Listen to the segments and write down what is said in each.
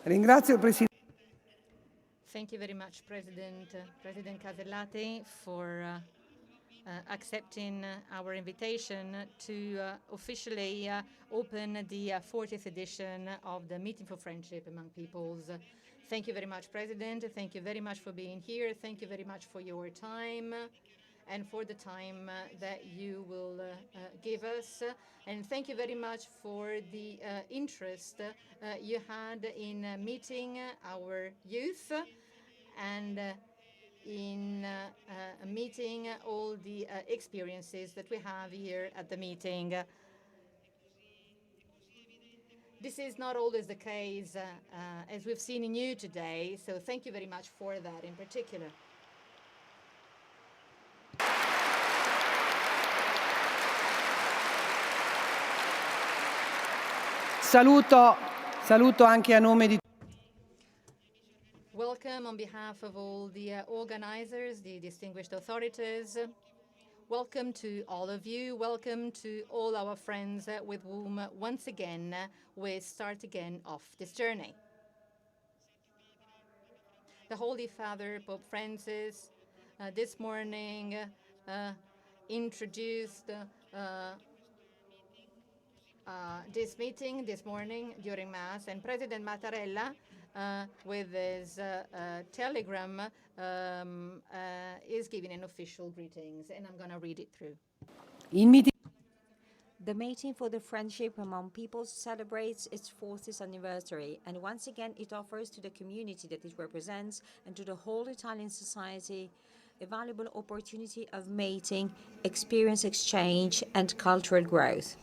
Ringrazio il Presidente. Thank you very much, President Casellati, for accepting our invitation to officially open the 40th edition of the Meeting for Friendship Among Peoples. Thank you very much, President. Thank you very much for being here. Thank you very much for your time and for the time that you will give us. And thank you very much for the interest you had in meeting our youth and in meeting all the experiences that we have here at the meeting. This is not always the case, as we've seen in you today, so thank you very much for that in particular. Saluto anche a nome di Welcome on behalf of all the organizers, the distinguished authorities. Welcome to all of you. Welcome to all our friends with whom, once again, we start again off this journey. The Holy Father, Pope Francis, this morning introduced this meeting this morning during Mass, and President Mattarella, with his telegram, is giving an official greetings, and I'm going to read it through. The Meeting for the Friendship Among Peoples celebrates its 40th anniversary, and once again it offers to the community that it represents and to the whole Italian society a valuable opportunity of meeting, experience exchange, and cultural growth.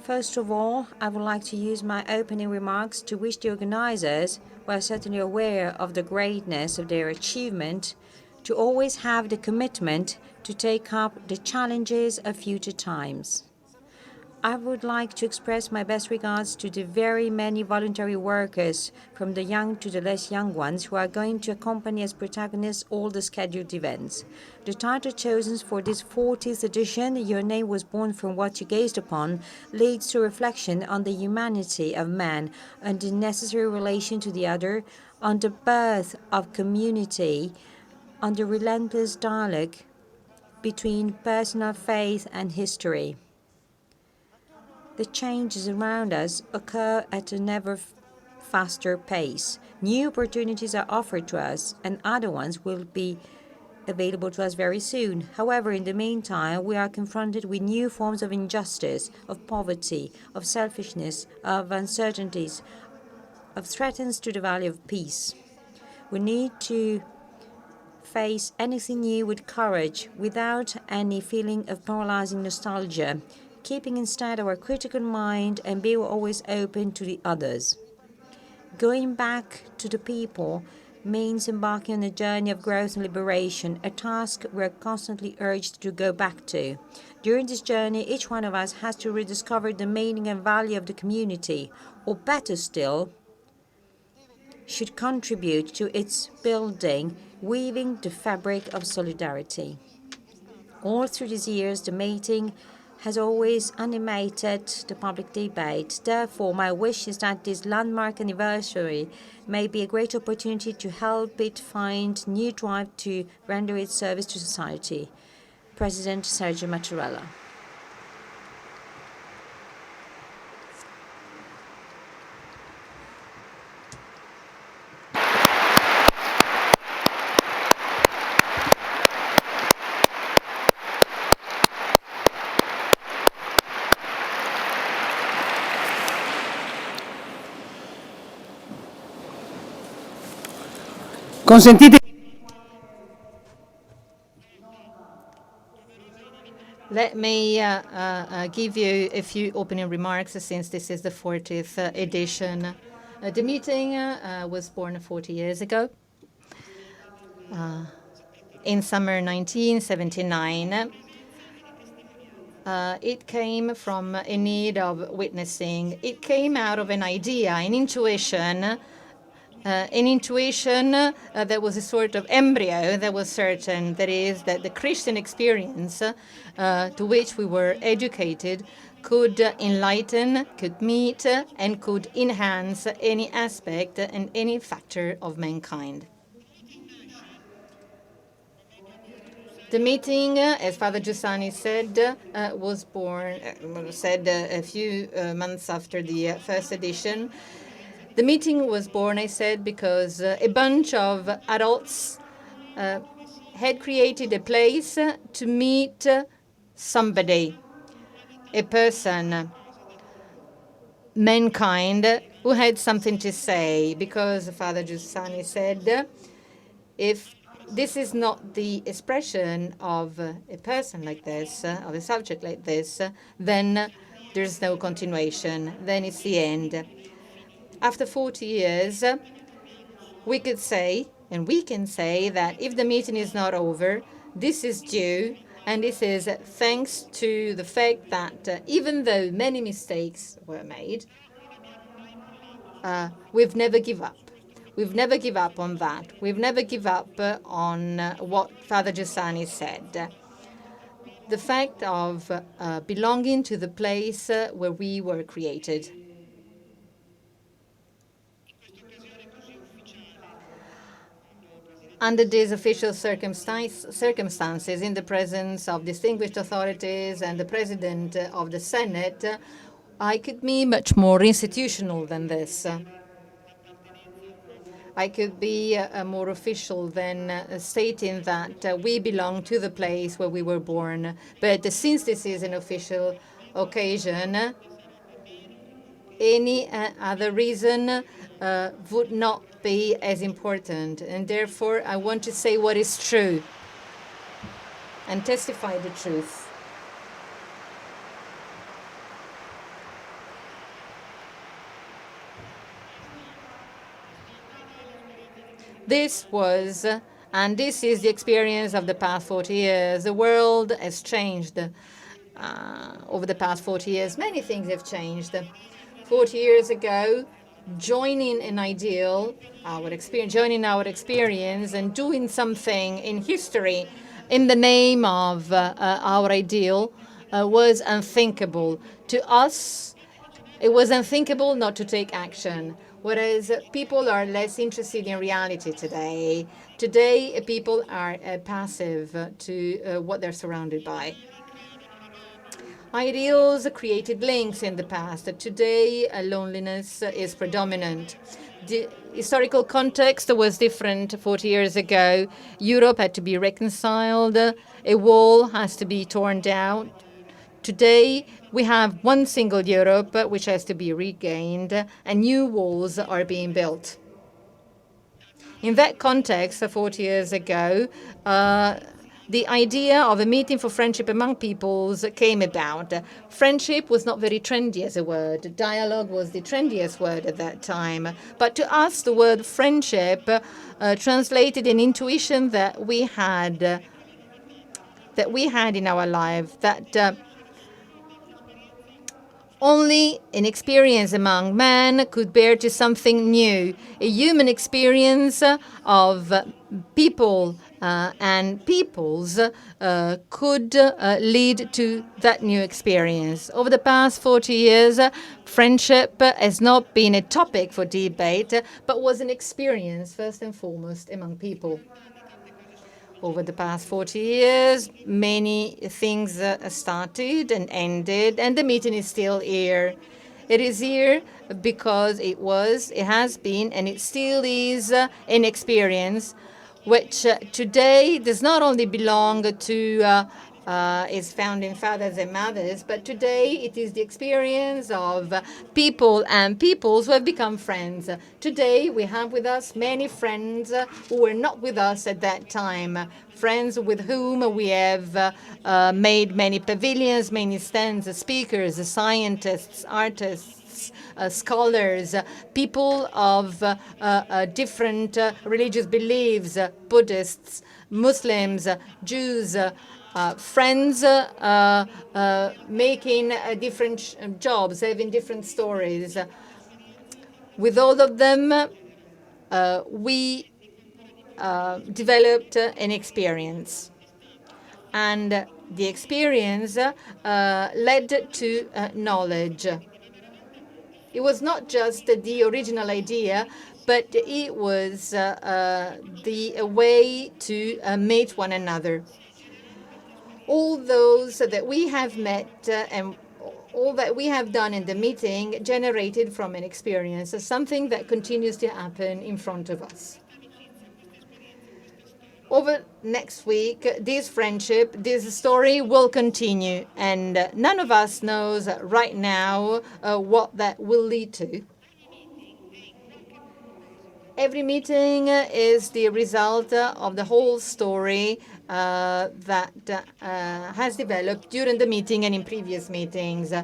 First of all, I would like to use my opening remarks to wish the organizers, who are certainly aware of the greatness of their achievement, to always have the commitment to take up the challenges of future times. I would like to express my best regards to the very many voluntary workers, from the young to the less young ones, who are going to accompany as protagonists all the scheduled events. The title chosen for this 40th edition, Your Name Was Born from What You Gazed Upon, leads to reflection on the humanity of man and the necessary relation to the other, on the birth of community, on the relentless dialogue between personal faith and history. The changes around us occur at an ever faster pace. New opportunities are offered to us, and other ones will be available to us very soon. However, in the meantime, we are confronted with new forms of injustice, of poverty, of selfishness, of uncertainties, of threats to the value of peace. We need to face anything new with courage, without any feeling of paralyzing nostalgia, keeping instead our critical mind and being always open to the others. Going back to the people means embarking on a journey of growth and liberation, a task we're constantly urged to go back to. During this journey, each one of us has to rediscover the meaning and value of the community, or better still, should contribute to its building, weaving the fabric of solidarity. All through these years, the meeting has always animated the public debate. Therefore, my wish is that this landmark anniversary may be a great opportunity to help it find new drive to render its service to society. President Sergio Mattarella. Consentite. Let me give you a few opening remarks, since this is the 40th edition. The meeting was born 40 years ago, in summer 1979. It came from a need of witnessing. It came out of an idea, an intuition, an intuition that was a sort of embryo that was certain, that is, that the Christian experience to which we were educated could enlighten, could meet, and could enhance any aspect and any factor of mankind. The meeting, as Father Giussani said, was born, a few months after the first edition. The meeting was born, I said, because a bunch of adults had created a place to meet somebody, a person, mankind, who had something to say. Because Father Giussani said, if this is not the expression of a person like this, of a subject like this, then there's no continuation, then it's the end. After 40 years, we could say, and we can say, that if the meeting is not over, this is due, and this is thanks to the fact that even though many mistakes were made, we've never give up. We've never give up on that. We've never give up on what Father Giussani said. The fact of belonging to the place where we were created. Under these official circumstances, in the presence of distinguished authorities and the President of the Senate, I could be much more institutional than this. I could be more official than stating that we belong to the place where we were born. But since this is an official occasion, any other reason would not be as important. And therefore, I want to say what is true and testify the truth. This was, and this is the experience of the past 40 years. The world has changed over the past 40 years. Many things have changed. 40 years ago, joining an ideal, joining our experience and doing something in history in the name of our ideal was unthinkable. To us, it was unthinkable not to take action. Whereas people are less interested in reality today. Today, people are passive to what they're surrounded by. Ideals created links in the past. Today, loneliness is predominant. The historical context was different 40 years ago. Europe had to be reconciled. A wall has to be torn down. Today, we have one single Europe which has to be regained, and new walls are being built. In that context, 40 years ago, the idea of a meeting for friendship among peoples came about. Friendship was not very trendy as a word. Dialogue was the trendiest word at that time. But to us, the word friendship translated an intuition that we had in our life, that only an experience among men could bear to something new, a human experience of people and peoples could lead to that new experience. Over the past 40 years, friendship has not been a topic for debate, but was an experience, first and foremost, among people. Over the past 40 years, many things started and ended, and the meeting is still here. It is here because it has been, and it still is an experience which today does not only belong to its founding fathers and mothers, but today it is the experience of people and peoples who have become friends. Today we have with us many friends who were not with us at that time, friends with whom we have made many pavilions, many stands, speakers, scientists, artists, scholars, people of different religious beliefs, Buddhists, Muslims, Jews, friends making different jobs, having different stories. With all of them, we developed an experience. And the experience led to knowledge. It was not just the original idea, but it was the way to meet one another. All those that we have met and all that we have done in the meeting generated from an experience, something that continues to happen in front of us. Over next week, this friendship, this story will continue, and none of us knows right now what that will lead to. Every meeting is the result of the whole story that has developed during the meeting and in previous meetings.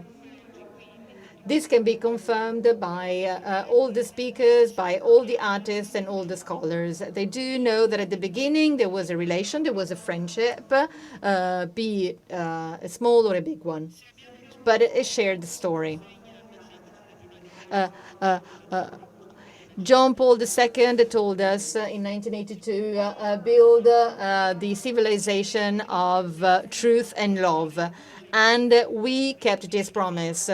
This can be confirmed by all the speakers, by all the artists and all the scholars. They do know that at the beginning there was a relation, there was a friendship, be it a small or a big one, but a shared story. John Paul II told us in 1982, build the civilization of truth and love. And we kept this promise.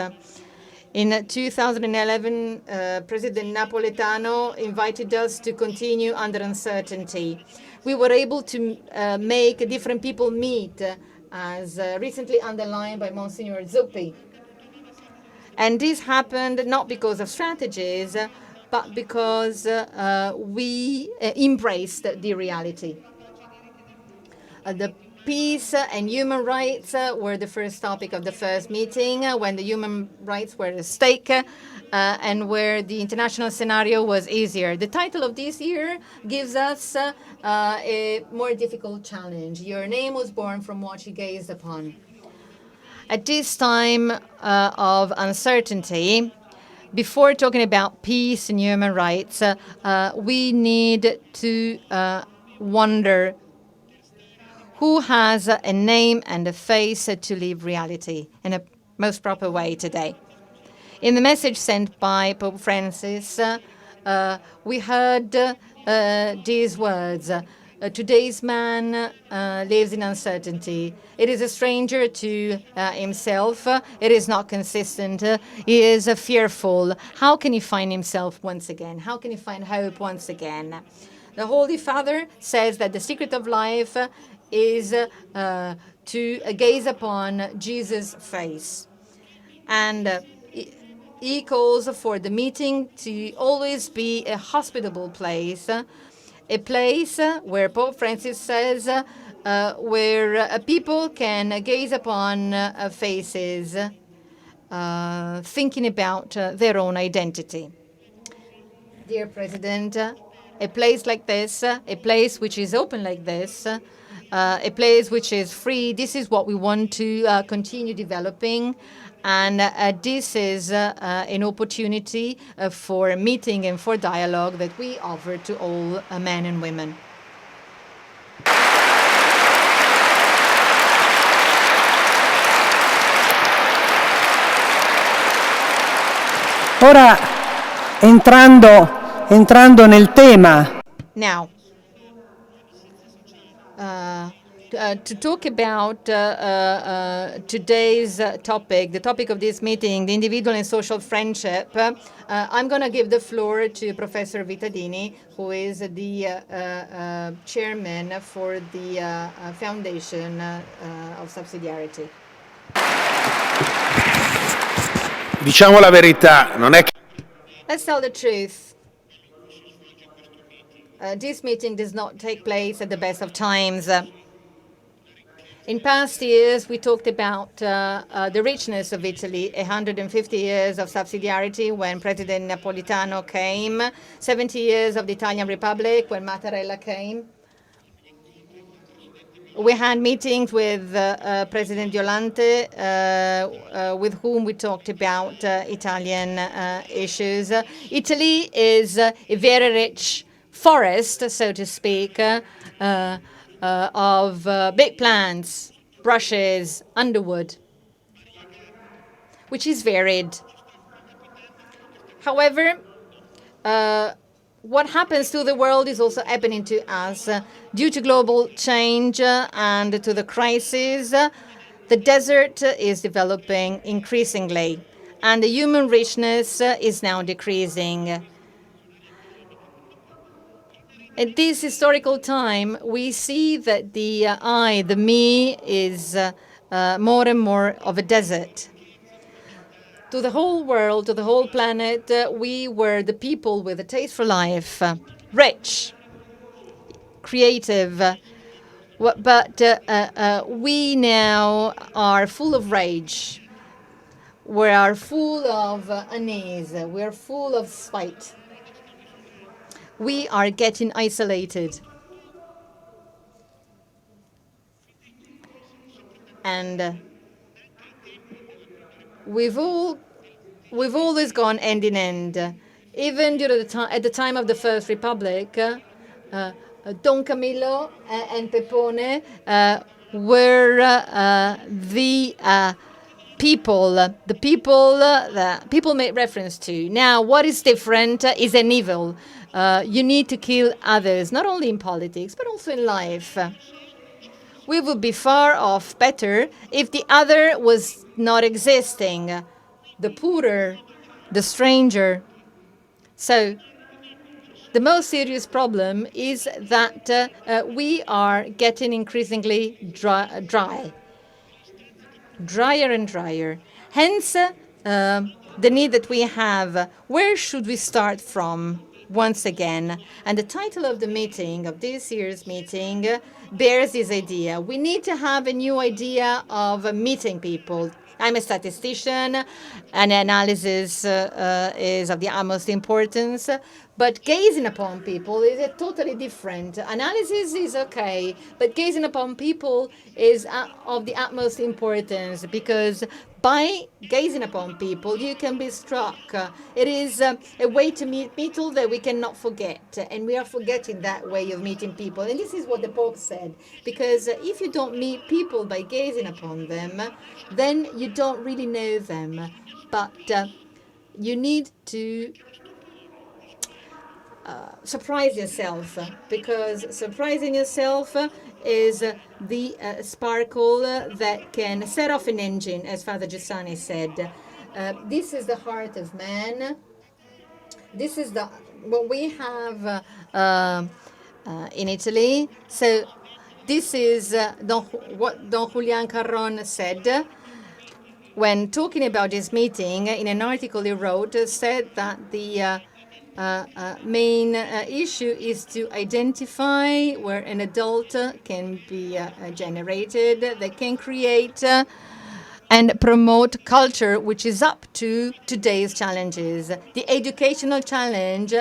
In 2011, President Napolitano invited us to continue under uncertainty. We were able to make different people meet, as recently underlined by Monsignor Zuppi. And this happened not because of strategies, but because we embraced the reality. The peace and human rights were the first topic of the first meeting, when the human rights were at stake and where the international scenario was easier. The title of this year gives us a more difficult challenge. Your name was born from what you gazed upon. At this time of uncertainty, before talking about peace and human rights, we need to wonder who has a name and a face to live reality in a most proper way today. In the message sent by Pope Francis, we heard these words. Today's man lives in uncertainty. It is a stranger to himself. It is not consistent. He is fearful. How can he find himself once again? How can he find hope once again? The Holy Father says that the secret of life is to gaze upon Jesus' face. And he calls for the meeting to always be a hospitable place, a place where Pope Francis says where people can gaze upon faces, thinking about their own identity. Dear President, a place like this, a place which is open like this, a place which is free, this is what we want to continue developing. And this is an opportunity for meeting and for dialogue that we offer to all men and women. Ora, entrando nel tema. Now, to talk about today's topic, the topic of this meeting, the individual and social friendship, I'm going to give the floor to Professor Vittadini, who is the chairman for the Foundation of Subsidiarity. Diciamo la verità, non è che... Let's tell the truth. This meeting does not take place at the best of times. In past years, we talked about the richness of Italy, 150 years of subsidiarity when President Napolitano came, 70 years of the Italian Republic when Mattarella came. We had meetings with President Violante, with whom we talked about Italian issues. Italy is a very rich forest, so to speak, of big plants, brushes, underwood, which is varied. However, what happens to the world is also happening to us. Due to global change and to the crisis, the desert is developing increasingly, and the human richness is now decreasing. At this historical time, we see that the I, the me, is more and more of a desert. To the whole world, to the whole planet, we were the people with a taste for life, rich, creative, but we now are full of rage. We are full of unease. We are full of spite. We are getting isolated. And we've always gone end in end. Even during at the time of the First Republic, Don Camillo and Pepone were the people that people made reference to. Now, what is different is an evil. You need to kill others, not only in politics, but also in life. We would be far off better if the other was not existing, the poorer, the stranger. So the most serious problem is that we are getting increasingly drier and drier. Hence, the need that we have, where should we start from once again? And the title of the meeting, of this year's meeting, bears this idea. We need to have a new idea of meeting people. I'm a statistician, and analysis is of the utmost importance. But gazing upon people is a totally different. Analysis is okay, but gazing upon people is of the utmost importance, because by gazing upon people, you can be struck. It is a way to meet people that we cannot forget, and we are forgetting that way of meeting people. And this is what the Pope said, because if you don't meet people by gazing upon them, then you don't really know them. But you need to surprise yourself, because surprising yourself is the sparkle that can set off an engine, as Father Giussani said. This is the heart of man. This is what we have in Italy. So this is what Don Julian Carron said when talking about this meeting. In an article he wrote, said that the main issue is to identify where an adult can be generated, that can create and promote culture which is up to today's challenges. The educational challenge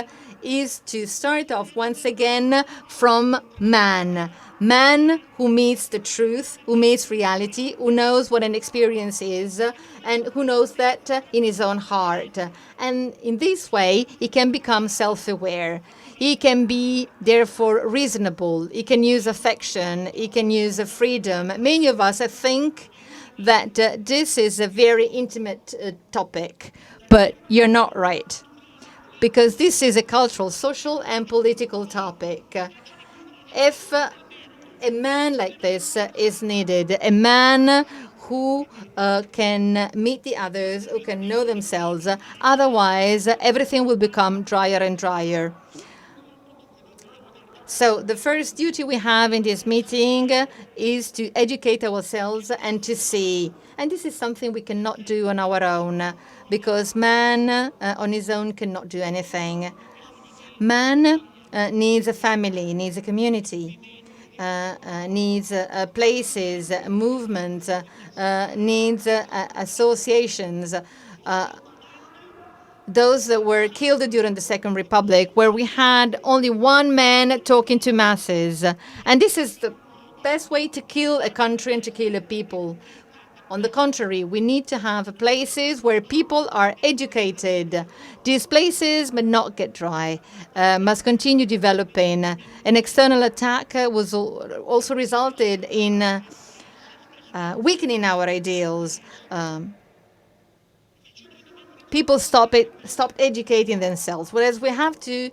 is to start off once again from man. Man who meets the truth, who meets reality, who knows what an experience is, and who knows that in his own heart. And in this way, he can become self-aware. He can be, therefore, reasonable. He can use affection. He can use freedom. Many of us think that this is a very intimate topic, but you're not right, because this is a cultural, social, and political topic. If a man like this is needed, a man who can meet the others, who can know themselves. Otherwise, everything will become drier and drier. So the first duty we have in this meeting is to educate ourselves and to see. And this is something we cannot do on our own, because man on his own cannot do anything. Man needs a family, needs a community, needs places, movements, needs associations. Those that were killed during the Second Republic, where we had only one man talking to masses. And this is the best way to kill a country and to kill a people. On the contrary, we need to have places where people are educated. These places must not get dry, must continue developing. An external attack was also resulted in weakening our ideals. people stopped educating themselves, whereas we have to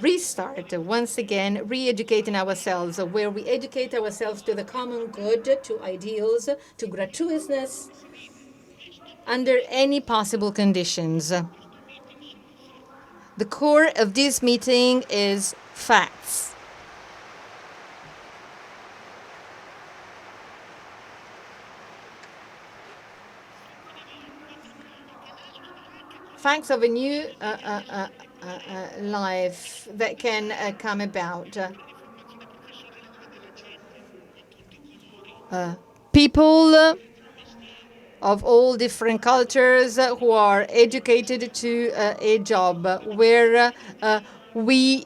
restart once again, re-educating ourselves, where we educate ourselves to the common good, to ideals, to gratuitousness, under any possible conditions. The core of this meeting is facts. Facts of a new life that can come about. People of all different cultures who are educated to a job where we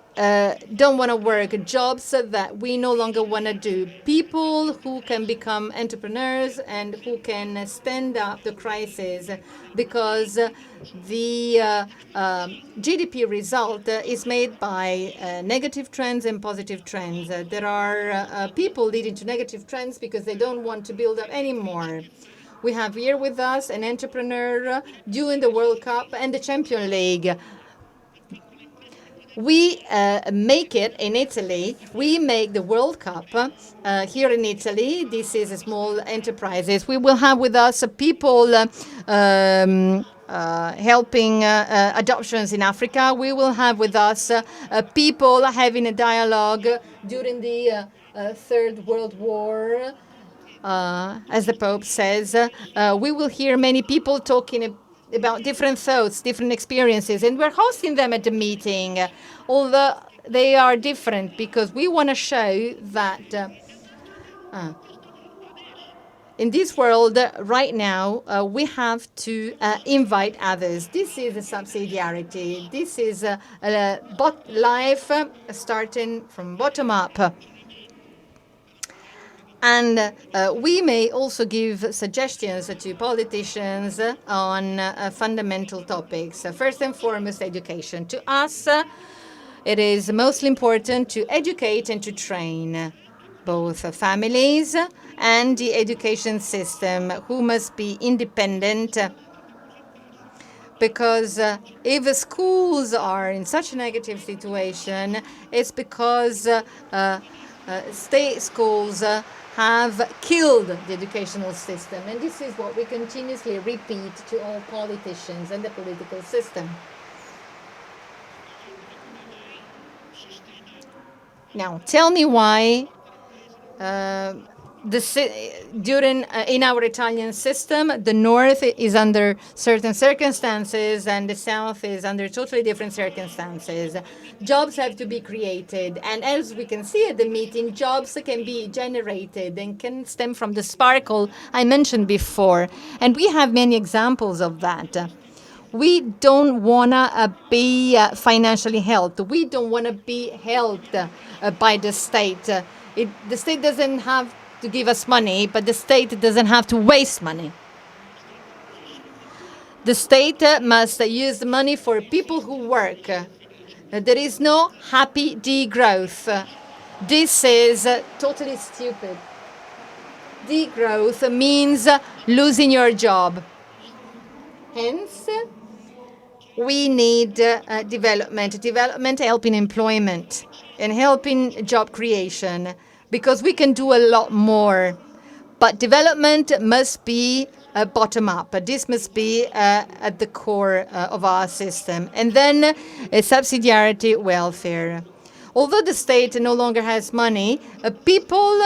don't want to work, jobs that we no longer want to do. People who can become entrepreneurs and who can stand up to crisis, because the GDP result is made by negative trends and positive trends. There are people leading to negative trends because they don't want to build up anymore. We have here with us an entrepreneur doing the World Cup and the Champions League. We make it in Italy. We make the World Cup here in Italy. This is a small enterprises. We will have with us people helping adoptions in Africa. We will have with us people having a dialogue during the Third World War. As the Pope says, we will hear many people talking about different thoughts, different experiences, and we're hosting them at the meeting, although they are different, because we want to show that in this world right now, we have to invite others. This is a subsidiarity. This is life starting from bottom up. And we may also give suggestions to politicians on fundamental topics. First and foremost, education. To us, it is mostly important to educate and to train both families and the education system, who must be independent. Because if the schools are in such a negative situation, it's because state schools have killed the educational system. And this is what we continuously repeat to all politicians and the political system. Now, tell me why in our Italian system, the North is under certain circumstances and the South is under totally different circumstances. Jobs have to be created, and as we can see at the meeting, jobs can be generated and can stem from the sparkle I mentioned before. And we have many examples of that. We don't want to be financially helped. We don't want to be helped by the state. The state doesn't have to give us money, but the state doesn't have to waste money. The state must use the money for people who work. There is no happy degrowth. This is totally stupid. Degrowth means losing your job. Hence, we need development helping employment and helping job creation, because we can do a lot more. But development must be bottom up. This must be at the core of our system. And then subsidiarity welfare. Although the state no longer has money, people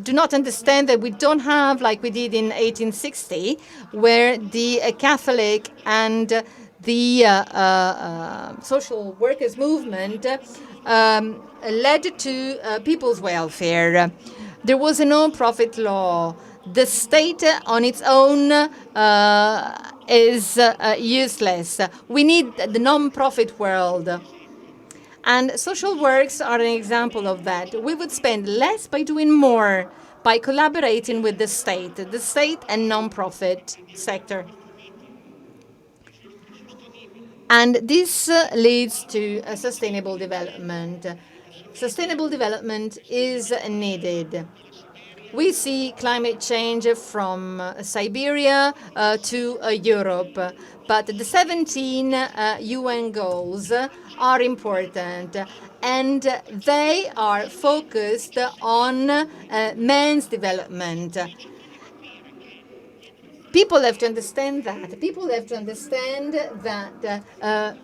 do not understand that we don't have, like we did in 1860, where the Catholic and the social workers movement led to people's welfare. There was a non-profit law. The state on its own is useless. We need the non-profit world. And social works are an example of that. We would spend less by doing more, by collaborating with the state and non-profit sector. And this leads to a sustainable development. Sustainable development is needed. We see climate change from Siberia to Europe, but the 17 UN goals are important, and they are focused on men's development. People have to understand that. People have to understand that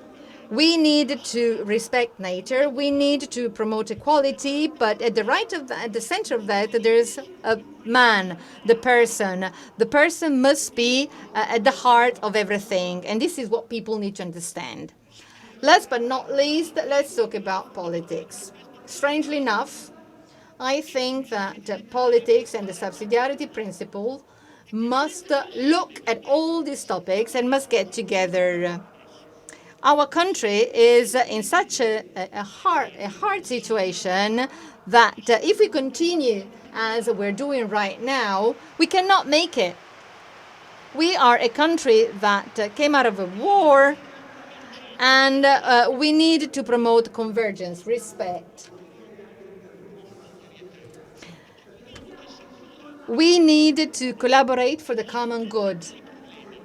we need to respect nature. We need to promote equality, but at at the center of that, there's a man, the person. The person must be at the heart of everything, and this is what people need to understand. Last but not least, let's talk about politics. Strangely enough, I think that politics and the subsidiarity principle must look at all these topics and must get together. Our country is in such a hard situation that if we continue as we're doing right now, we cannot make it. We are a country that came out of a war, and we need to promote convergence, respect. We need to collaborate for the common good,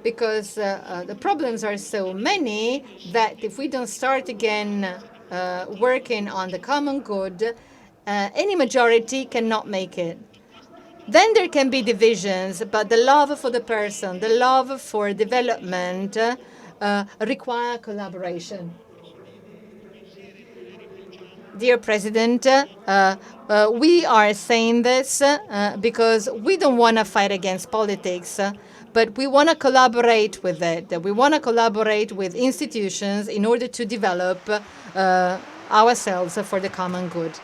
because the problems are so many that if we don't start again working on the common good, any majority cannot make it. Then there can be divisions, but the love for the person, the love for development require collaboration. Dear President, we are saying this because we don't want to fight against politics, but we want to collaborate with it. We want to collaborate with institutions in order to develop ourselves for the common good.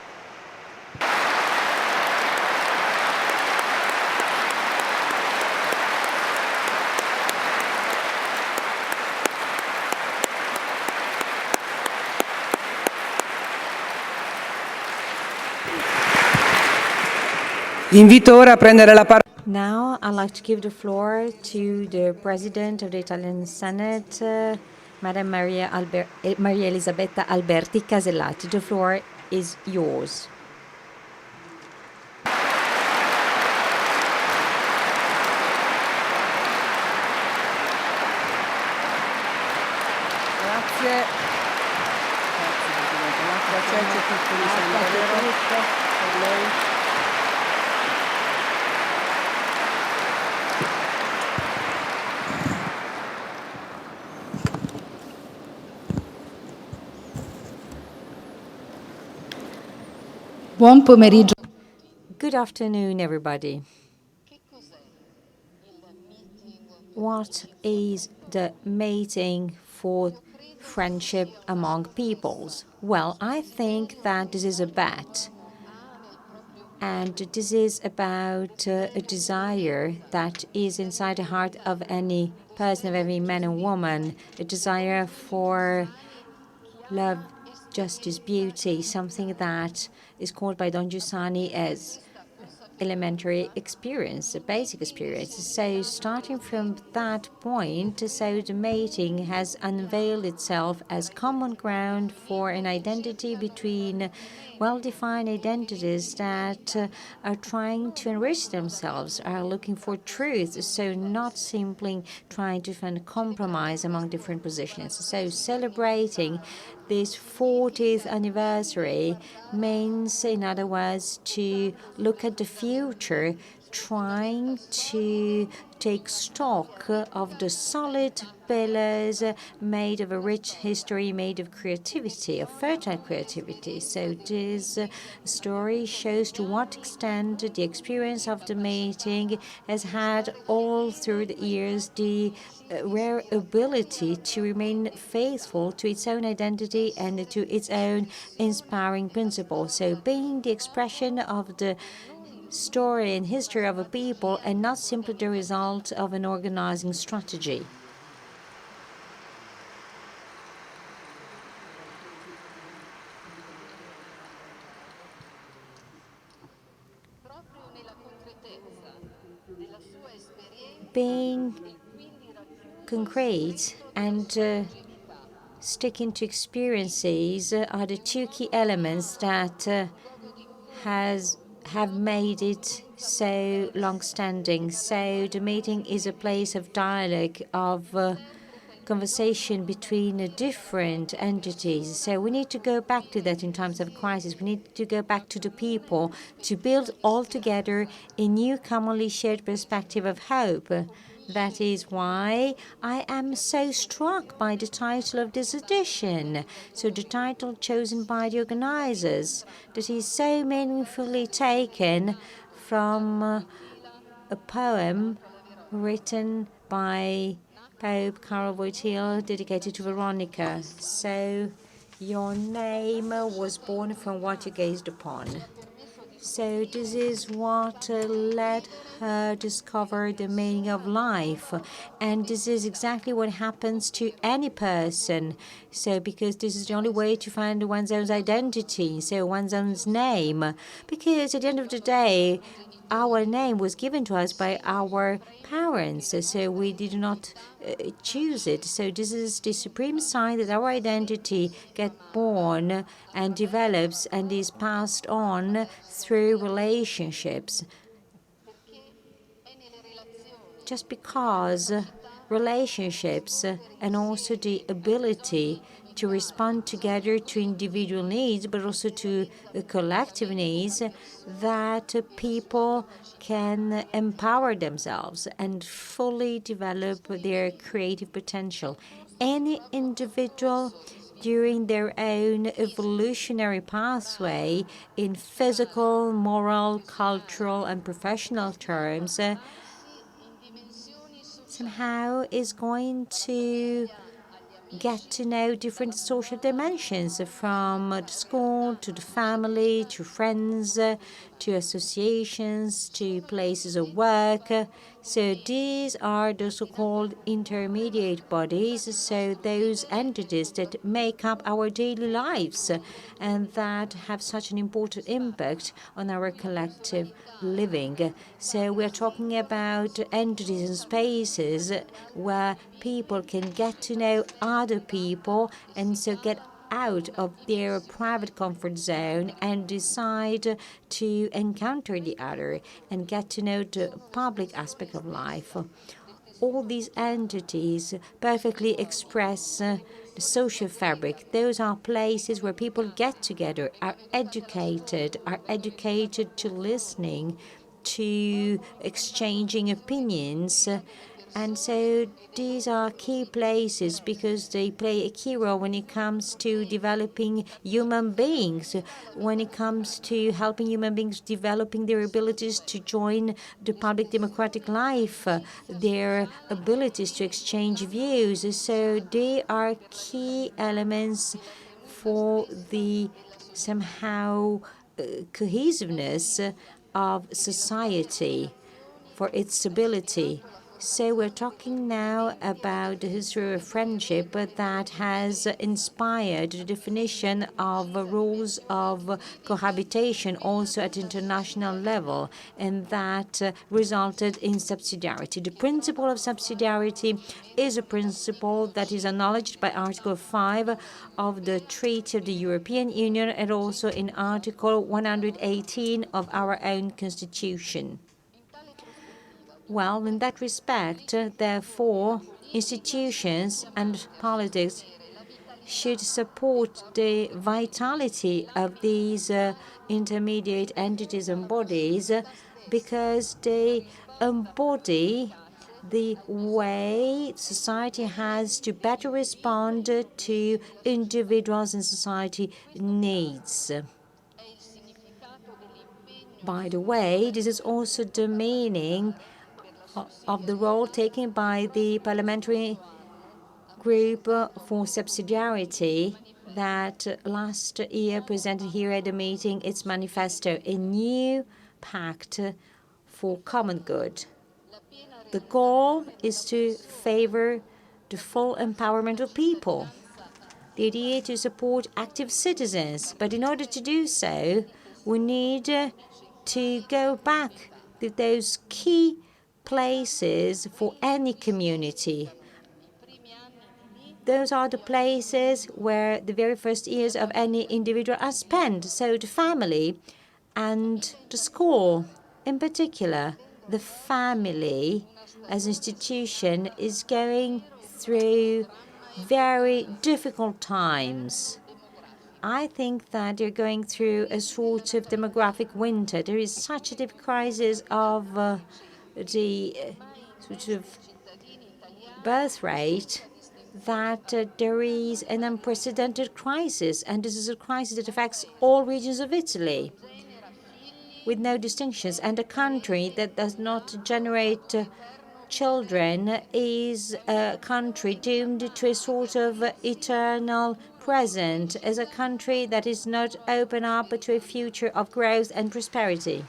Invito ora a prendere la parola. Now, I'd like to give the floor to the President of the Italian Senate, Madam Maria Elisabetta Alberti Casellati. The floor is yours. Grazie. Grazie tutti mi sembra, vero? Per lei. Buon pomeriggio. Good afternoon, everybody. What is the meeting for friendship among peoples? Well, I think that this is a bet. And this is about a desire that is inside the heart of any person, of every man and woman, a desire for love, justice, beauty, something that is called by Don Giussani as elementary experience, a basic experience. So starting from that point, so the mating has unveiled itself as common ground for an identity between well-defined identities that are trying to enrich themselves, are looking for truth, so not simply trying to find a compromise among different positions. So celebrating this 40th anniversary means, in other words, to look at the future, trying to take stock of the solid pillars made of a rich history, made of creativity, of fertile creativity. So this story shows to what extent the experience of the mating has had all through the years the rare ability to remain faithful to its own identity and to its own inspiring principles. So being the expression of the story and history of a people and not simply the result of an organizing strategy. Being concrete and sticking to experiences are the two key elements that has have made it so long-standing. So the meeting is a place of dialogue, of conversation between different entities. So we need to go back to that in times of crisis. We need to go back to the people to build all together a new commonly shared perspective of hope. That is why I am so struck by the title of this edition. So the title chosen by the organizers, that is so meaningfully taken from a poem written by Pope Karol Wojtyła dedicated to Veronica. So your name was born from what you gazed upon. So this is what led her discover the meaning of life. And this is exactly what happens to any person. So because this is the only way to find one's own identity, so one's own name. Because at the end of the day, our name was given to us by our parents, so we did not choose it. So this is the supreme sign that our identity gets born and develops and is passed on through relationships. Just because relationships and also the ability to respond together to individual needs, but also to collective needs, that people can empower themselves and fully develop their creative potential. Any individual during their own evolutionary pathway in physical, moral, cultural, and professional terms somehow is going to get to know different social dimensions, from the school to the family to friends to associations to places of work. So these are the so-called intermediate bodies, so those entities that make up our daily lives and that have such an important impact on our collective living. So we're talking about entities and spaces where people can get to know other people and so get out of their private comfort zone and decide to encounter the other and get to know the public aspect of life. All these entities perfectly express the social fabric. Those are places where people get together, are educated to listening, to exchanging opinions. And so these are key places because they play a key role when it comes to developing human beings, when it comes to helping human beings developing their abilities to join the public democratic life, their abilities to exchange views. So they are key elements for the somehow cohesiveness of society, for its stability. So we're talking now about the history of friendship that has inspired the definition of rules of cohabitation also at international level, and that resulted in subsidiarity. The principle of subsidiarity is a principle that is acknowledged by Article 5 of the Treaty of the European Union and also in Article 118 of our own Constitution. Well, in that respect, therefore, institutions and politics should support the vitality of these intermediate entities and bodies because they embody the way society has to better respond to individuals and society needs. By the way, this is also the meaning of the role taken by the Parliamentary Group for Subsidiarity that last year presented here at the meeting its manifesto, a new pact for common good. The goal is to favor the full empowerment of people. The idea is to support active citizens, but in order to do so, we need to go back to those key places for any community. Those are the places where the very first years of any individual are spent. So the family and the school. In particular, the family as institution is going through very difficult times. I think that they're going through a sort of demographic winter. There is such a deep crisis of the sort of birth rate that there is an unprecedented crisis, and this is a crisis that affects all regions of Italy with no distinctions. And a country that does not generate children is a country doomed to a sort of eternal present, as a country that is not open up to a future of growth and prosperity.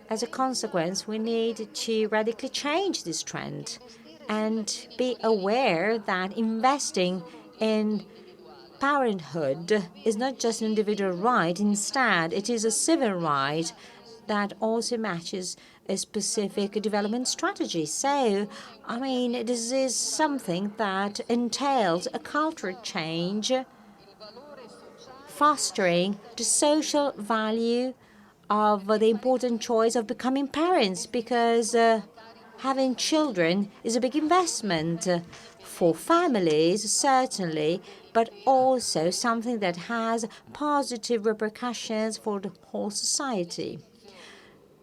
As a consequence, we need to radically change this trend and be aware that investing in parenthood is not just an individual right. Instead, it is a civil right that also matches a specific development strategy. So, I mean, this is something that entails a cultural change, fostering the social value of the important choice of becoming parents, because having children is a big investment for families, certainly, but also something that has positive repercussions for the whole society.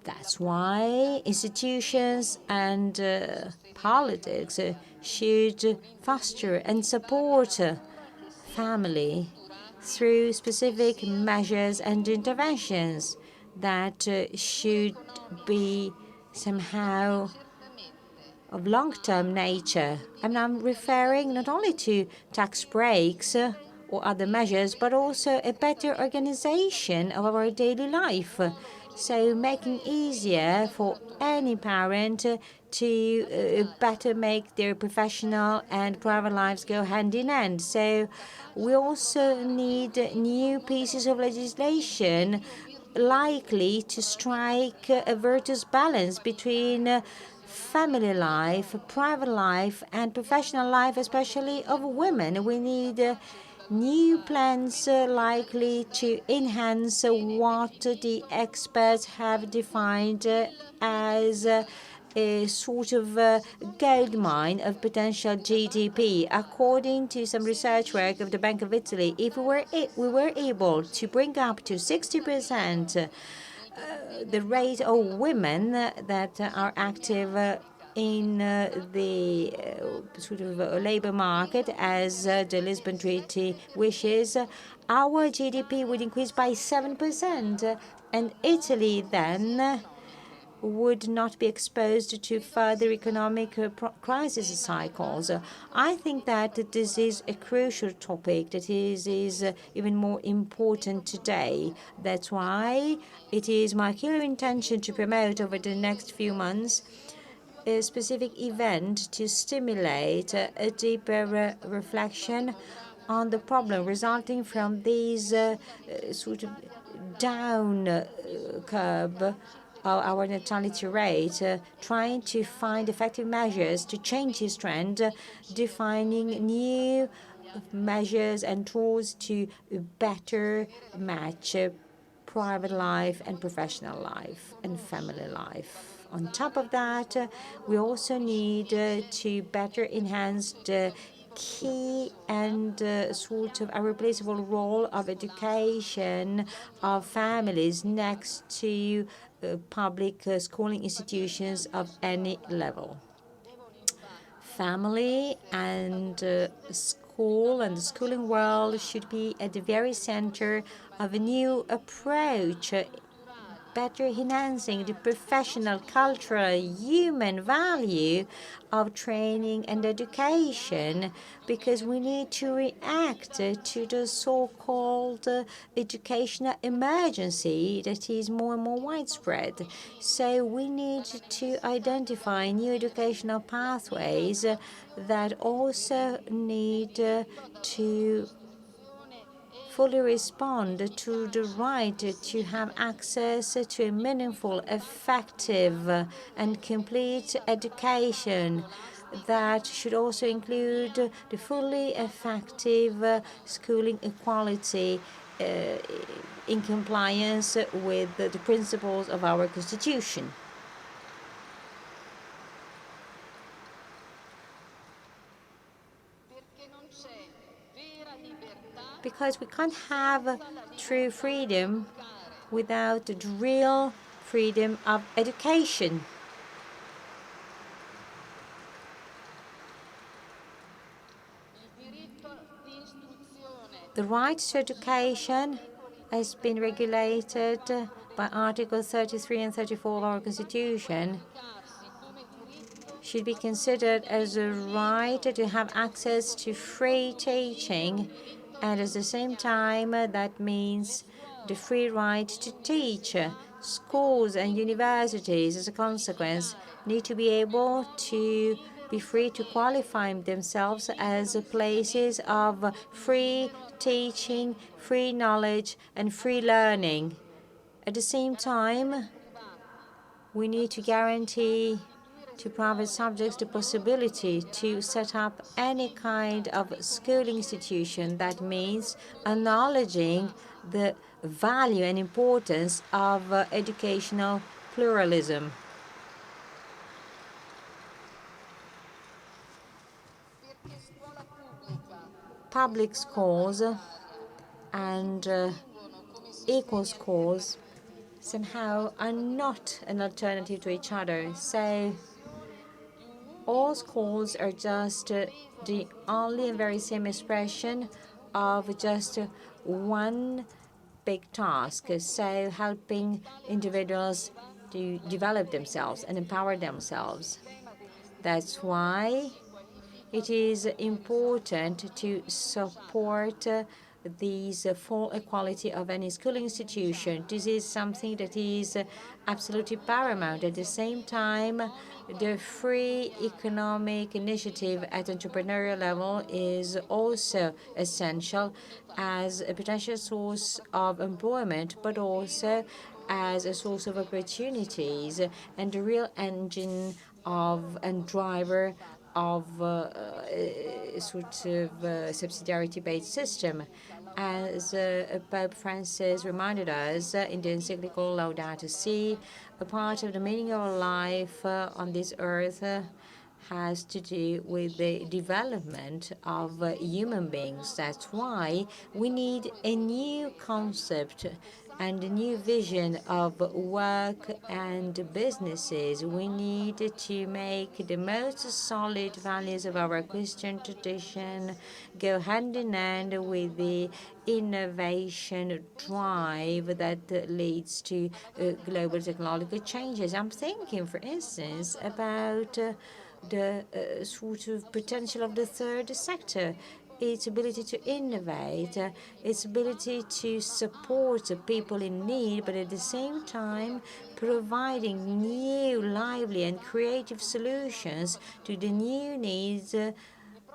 That's why institutions and politics should foster and support family through specific measures and interventions that should be somehow of long-term nature. And I'm referring not only to tax breaks or other measures, but also a better organization of our daily life. So making easier for any parent to better make their professional and private lives go hand in hand. So we also need new pieces of legislation likely to strike a virtuous balance between family life, private life, and professional life, especially of women. We need new plans likely to enhance what the experts have defined as a sort of gold mine of potential GDP. According to some research work of the Bank of Italy, if we were able to bring up to 60% the rate of women that are active in the sort of labor market, as the Lisbon Treaty wishes, our GDP would increase by 7%, and Italy then would not be exposed to further economic crisis cycles. I think that this is a crucial topic that is even more important today. That's why it is my clear intention to promote over the next few months a specific event to stimulate a deeper reflection on the problem resulting from these sort of down curve our natality rate, trying to find effective measures to change this trend, defining new measures and tools to better match private life and professional life and family life. On top of that, we also need to better enhance the key and sort of irreplaceable role of education of families next to public schooling institutions of any level. Family and school and the schooling world should be at the very center of a new approach, better enhancing the professional, cultural, human value of training and education, because we need to react to the so-called educational emergency that is more and more widespread. So we need to identify new educational pathways that also need to fully respond to the right to have access to a meaningful, effective, and complete education that should also include the fully effective schooling equality in compliance with the principles of our Constitution. Because we can't have true freedom without the real freedom of education. The right to education has been regulated by Articles 33 and 34 of our Constitution, should be considered as a right to have access to free teaching, and at the same time that means the free right to teach. Schools and universities, as a consequence, need to be able to be free to qualify themselves as places of free teaching, free knowledge, and free learning. At the same time, we need to guarantee to private subjects the possibility to set up any kind of schooling institution. That means acknowledging the value and importance of educational pluralism. Public schools and equal schools somehow are not an alternative to each other. So all schools are just the only and very same expression of just one big task, so helping individuals to develop themselves and empower themselves. That's why it is important to support this full equality of any school institution. This is something that is absolutely paramount. At the same time, the free economic initiative at entrepreneurial level is also essential as a potential source of employment, but also as a source of opportunities and a real engine of and driver of a sort of subsidiarity-based system. As Pope Francis reminded us in the encyclical Laudato Si, a part of the meaning of our life on this earth has to do with the development of human beings. That's why we need a new concept and a new vision of work and businesses. We need to make the most solid values of our Christian tradition go hand in hand with the innovation drive that leads to global technological changes. I'm thinking, for instance, about the sort of potential of the third sector, its ability to innovate, its ability to support the people in need, but at the same time providing new, lively, and creative solutions to the new needs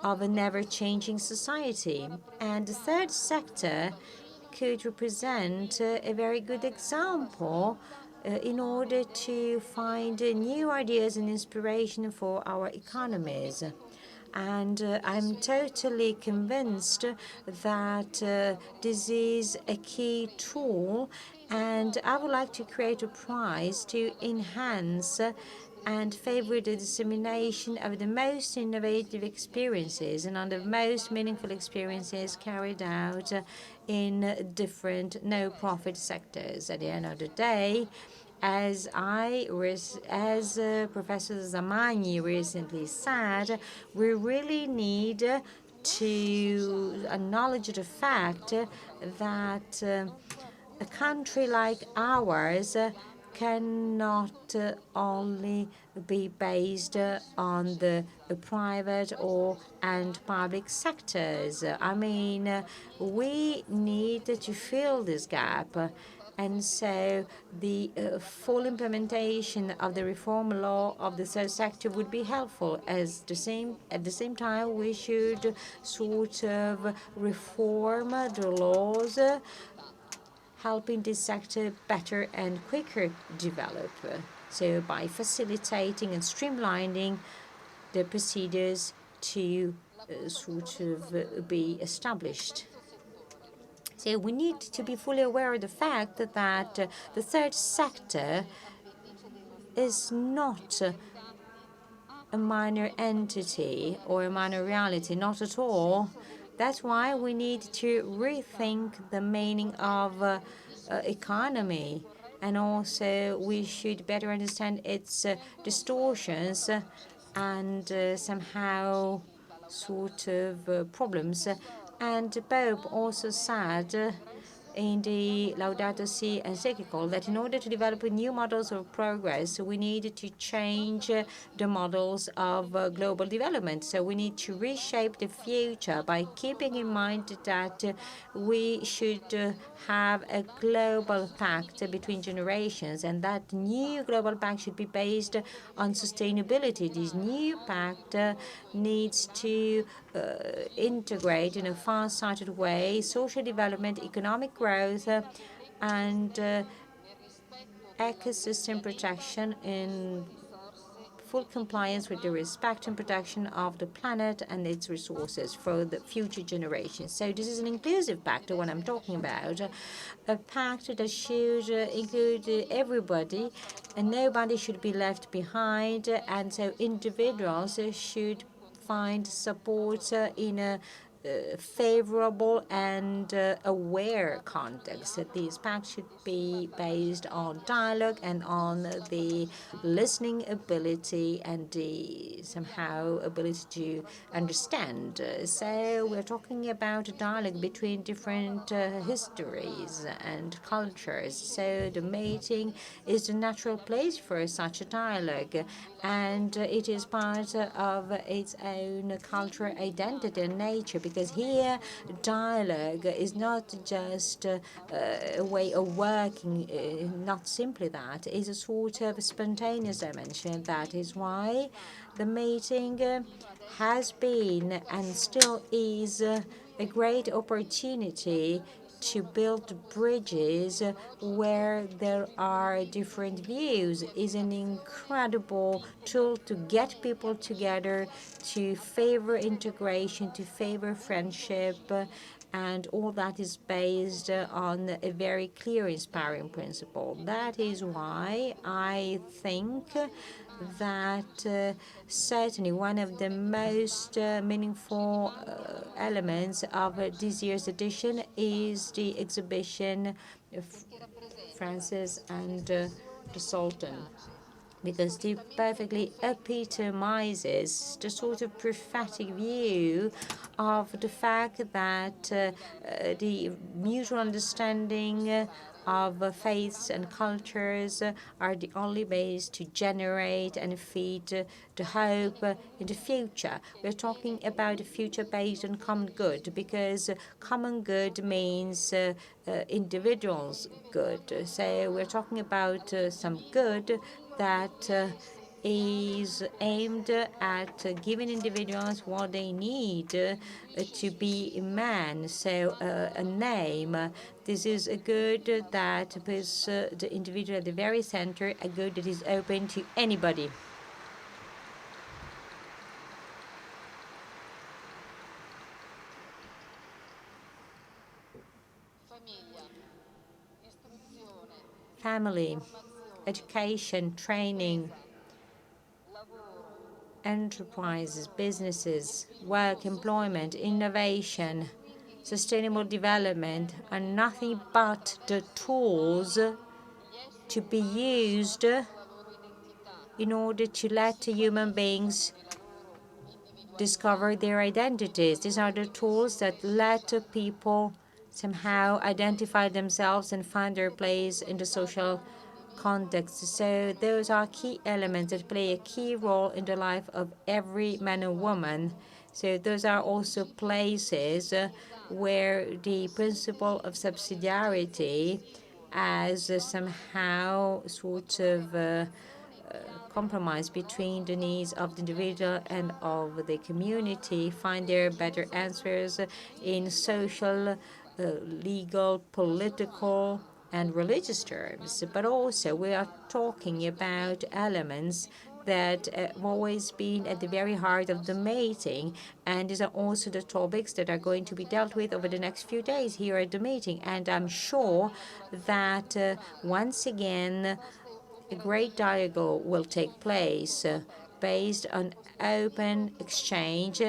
of a never-changing society. And the third sector could represent a very good example in order to find new ideas and inspiration for our economies. And I'm totally convinced that this is a key tool, and I would like to create a prize to enhance and favor the dissemination of the most innovative experiences and on the most meaningful experiences carried out in different no-profit sectors. At the end of the day, as Professor Zamagni recently said, we really need to acknowledge the fact that a country like ours cannot only be based on the private and public sectors. I mean, we need to fill this gap. And so the full implementation of the reform law of the third sector would be helpful. At the same time, we should sort of reform the laws, helping this sector better and quicker develop. So by facilitating and streamlining the procedures to sort of be established. So we need to be fully aware of the fact that the third sector is not a minor entity or a minor reality, not at all. That's why we need to rethink the meaning of economy, and also we should better understand its distortions and somehow sort of problems. And Pope also said in the Laudato Si encyclical that in order to develop new models of progress, we need to change the models of global development. So we need to reshape the future by keeping in mind that we should have a global pact between generations, and that new global pact should be based on sustainability. This new pact needs to integrate in a far-sighted way social development, economic growth, and ecosystem protection in full compliance with the respect and protection of the planet and its resources for the future generations. So this is an inclusive pact, what I'm talking about, a pact that should include everybody, and nobody should be left behind, and so individuals should find support in a favorable and aware context. These pacts should be based on dialogue and on the listening ability and the somehow ability to understand. So we're talking about a dialogue between different histories and cultures. So the meeting is the natural place for such a dialogue, and it is part of its own cultural identity and nature, because here dialogue is not just a way of working, not simply that, it's a sort of spontaneous dimension. That is why the meeting has been and still is a great opportunity to build bridges where there are different views. Is an incredible tool to get people together, to favor integration, to favor friendship, and all that is based on a very clear, inspiring principle. That is why I think that certainly one of the most meaningful elements of this year's edition is the exhibition Francis and the Sultan, because it perfectly epitomizes the sort of prophetic view of the fact that the mutual understanding of faiths and cultures are the only ways to generate and feed the hope in the future. We're talking about a future based on common good, because common good means individuals' good. So we're talking about some good that is aimed at giving individuals what they need to be man. So a name. This is a good that puts the individual at the very center, a good that is open to anybody. Family, education, training, enterprises, businesses, work, employment, innovation, sustainable development are nothing but the tools to be used in order to let human beings discover their identities. These are the tools that let people somehow identify themselves and find their place in the social context. So those are key elements that play a key role in the life of every man and woman. So those are also places where the principle of subsidiarity as somehow sort of compromise between the needs of the individual and of the community, find their better answers in social, legal, political, and religious terms. But also we are talking about elements that have always been at the very heart of the meeting, and these are also the topics that are going to be dealt with over the next few days here at the meeting. And I'm sure that once again a great dialogue will take place based on open exchange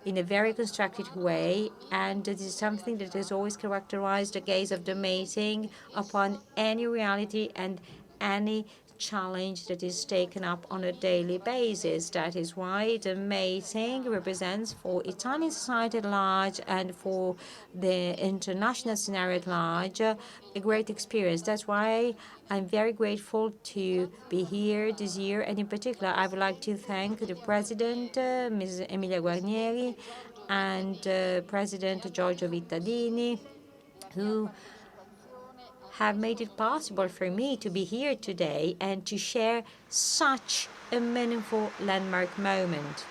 in a very constructive way, and it is something that has always characterized the gaze of the meeting upon any reality and any challenge that is taken up on a daily basis. That is why the meeting represents for Italian society at large and for the international scenario at large a great experience. That's why I'm very grateful to be here this year, and in particular I would like to thank the President, Ms. Emilia Guarnieri, and President Giorgio Vittadini, who have made it possible for me to be here today and to share such a meaningful landmark moment.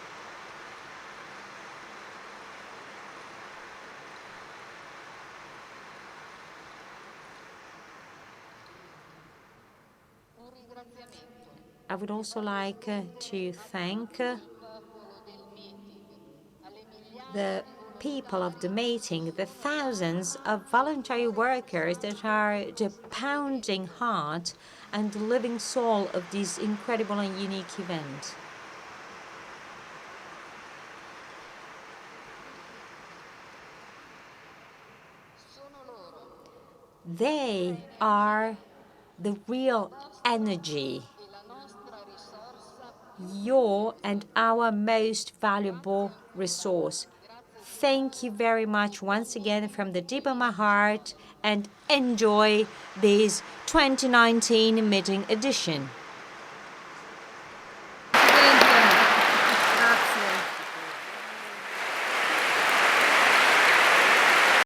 I would also like to thank the people of the meeting, the thousands of voluntary workers that are the pounding heart and the living soul of this incredible and unique event. They are the real energy, your and our most valuable resource. Thank you very much once again from the deep of my heart, and enjoy this 2019 meeting edition.